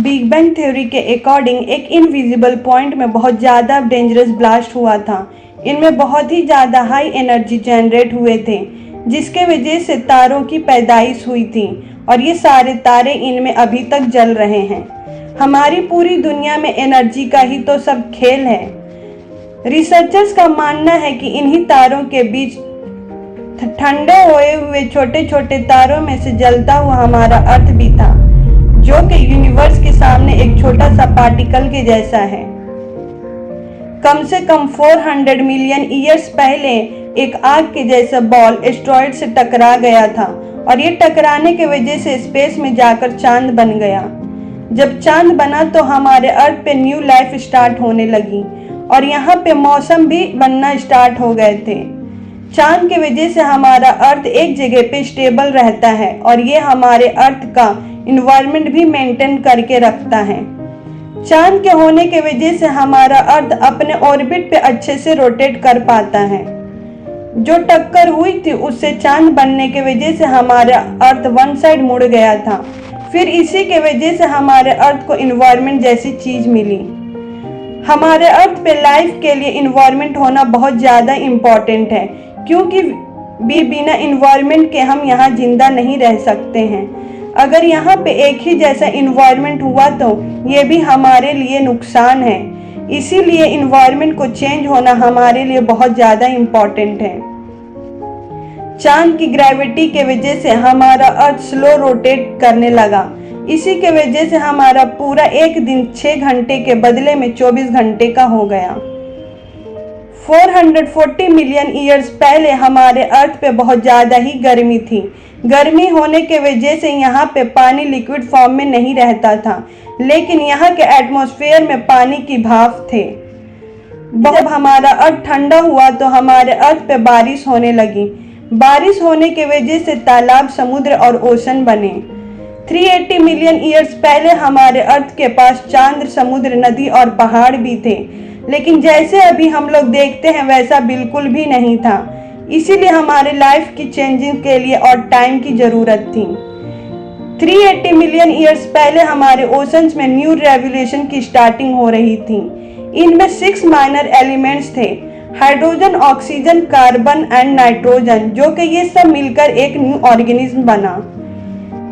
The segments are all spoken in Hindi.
बिग बैंग थ्योरी के अकॉर्डिंग एक इनविजिबल पॉइंट में बहुत ज़्यादा डेंजरस ब्लास्ट हुआ था। इनमें बहुत ही ज़्यादा हाई एनर्जी जनरेट हुए थे, जिसके वजह से तारों की पैदाइश हुई थी और ये सारे तारे इनमें अभी तक जल रहे हैं। हमारी पूरी दुनिया में एनर्जी का ही तो सब खेल है। रिसर्चर्स का मानना है कि इन्हीं तारों के बीच ठंडे हुए छोटे छोटे तारों में से जलता हुआ हमारा अर्थ भी था, जो कि यूनिवर्स के सामने एक छोटा सा पार्टिकल के जैसा है। कम से कम 400 मिलियन ईयर्स पहले एक आग के जैसा बॉल एस्ट्रॉयड से टकरा गया था और ये टकराने की वजह से स्पेस में जाकर चांद बन गया। जब चांद बना तो हमारे अर्थ पे न्यू लाइफ स्टार्ट होने लगी और यहाँ पे मौसम भी बनना स्टार्ट हो गए थे। चांद की वजह से हमारा अर्थ एक जगह पे स्टेबल रहता है और ये हमारे अर्थ का इन्वायरमेंट भी मेंटेन करके रखता है। चांद के होने के वजह से हमारा अर्थ अपने ऑर्बिट पे अच्छे से रोटेट कर पाता है। जो टक्कर हुई थी उससे चांद बनने के वजह से हमारा अर्थ वन साइड मुड़ गया था। फिर इसी के वजह से हमारे अर्थ को इन्वायरमेंट जैसी चीज मिली। हमारे अर्थ पे लाइफ के लिए इन्वायरमेंट होना बहुत ज़्यादा इम्पोर्टेंट है, क्योंकि बिना इन्वायरमेंट के हम यहाँ जिंदा नहीं रह सकते हैं। अगर यहाँ पे एक ही जैसा इन्वायरमेंट हुआ तो ये भी हमारे लिए नुकसान है। इसीलिए इन्वायरमेंट को चेंज होना हमारे लिए बहुत ज़्यादा इम्पोर्टेंट है। चांद की ग्रेविटी के वजह से हमारा अर्थ स्लो रोटेट करने लगा। इसी के वजह से हमारा पूरा एक दिन 6 घंटे के बदले में 24 घंटे का हो गया। 440 मिलियन ईयर्स पहले हमारे अर्थ पे बहुत ज़्यादा ही गर्मी थी। गर्मी होने के वजह से यहाँ पे पानी लिक्विड फॉर्म में नहीं रहता था, लेकिन यहाँ के एटमॉस्फेयर में पानी की भाप थे। जब हमारा अर्थ ठंडा हुआ तो हमारे अर्थ पे बारिश होने लगी। बारिश होने के वजह से तालाब, समुद्र और ओशन बने। 380 मिलियन ईयर्स पहले हमारे अर्थ के पास चांद, समुद्र, नदी और पहाड़ भी थे, लेकिन जैसे अभी हम लोग देखते हैं वैसा बिल्कुल भी नहीं था। इसीलिए हमारे लाइफ की चेंजिंग के लिए और टाइम की ज़रूरत थी। 380 मिलियन ईयर्स पहले हमारे ओशंस में न्यू रेवोल्यूशन की स्टार्टिंग हो रही थी। इनमें 6 माइनर एलिमेंट्स थे, hydrogen, oxygen, carbon and nitrogen, जो कि ये सब मिलकर एक न्यू ऑर्गेनिज्म बना।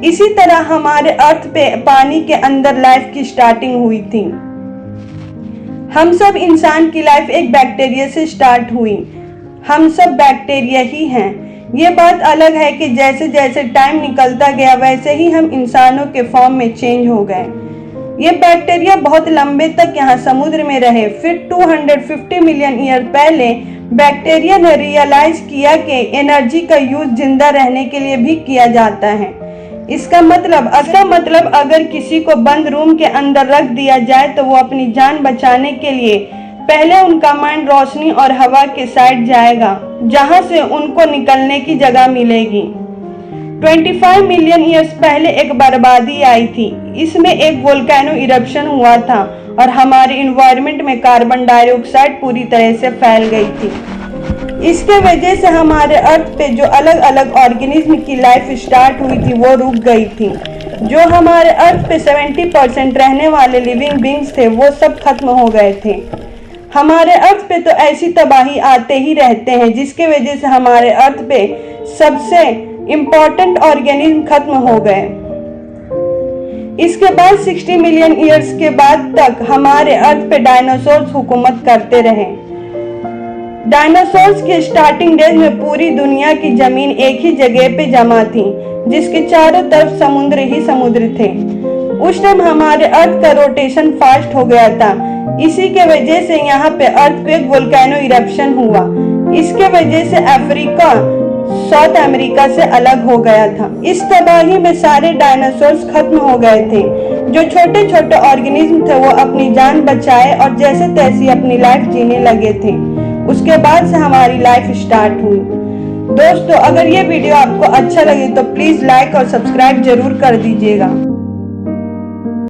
इसी तरह हमारे अर्थ पे पानी के अंदर लाइफ की स्टार्टिंग हुई थी। हम सब इंसान की लाइफ एक बैक्टीरिया से स्टार्ट हुई। हम सब बैक्टीरिया ही हैं। ये बात अलग है कि जैसे जैसे टाइम निकलता गया वैसे ही हम इंसानों के फॉर्म में चेंज हो गए। ये बैक्टीरिया बहुत लंबे तक यहाँ समुद्र में रहे। फिर 250 मिलियन ईयर पहले बैक्टीरिया ने रियलाइज किया कि एनर्जी का यूज जिंदा रहने के लिए भी किया जाता है। इसका मतलब अगर किसी को बंद रूम के अंदर रख दिया जाए तो वो अपनी जान बचाने के लिए पहले उनका माइंड रोशनी और हवा के साइड जाएगा, जहां से उनको निकलने की जगह मिलेगी। 25 मिलियन ईयर्स पहले एक बर्बादी आई थी। इसमें एक वोल्केनो इरप्शन हुआ था और हमारे इन्वायरमेंट में कार्बन डाइऑक्साइड पूरी तरह से फैल गई थी। इसके वजह से हमारे अर्थ पे जो अलग अलग ऑर्गेनिज्म की लाइफ स्टार्ट हुई थी वो रुक गई थी। जो हमारे अर्थ पे 70% रहने वाले लिविंग बींग्स थे वो सब खत्म हो गए थे। हमारे अर्थ पे तो ऐसी तबाही आते ही रहते हैं, जिसके वजह से हमारे अर्थ पे सबसे इम्पोर्टेंट ऑर्गेनिज्म खत्म हो गए। इसके बाद 60 मिलियन ईयर्स के बाद तक हमारे अर्थ पे डायनासोर्स हुकूमत करते रहे। डायनासोर्स के स्टार्टिंग डेज में पूरी दुनिया की जमीन एक ही जगह पे जमा थी, जिसके चारों तरफ समुद्र ही समुद्र थे। उस टाइम हमारे अर्थ का रोटेशन फास्ट हो गया था। इसी के वजह से यहाँ पे अर्थक्वेक, वोल्केनो इरप्शन हुआ। इसके वजह से अफ्रीका साउथ अमेरिका से अलग हो गया था। इस तबाही में सारे डायनासोर्स खत्म हो गए थे। जो छोटे छोटे ऑर्गेनिज्म थे वो अपनी जान बचाए और जैसे तैसे अपनी लाइफ जीने लगे थे। उसके बाद से हमारी लाइफ स्टार्ट हुई। दोस्तों, अगर ये वीडियो आपको अच्छा लगे तो प्लीज लाइक और सब्सक्राइब जरूर कर दीजिएगा।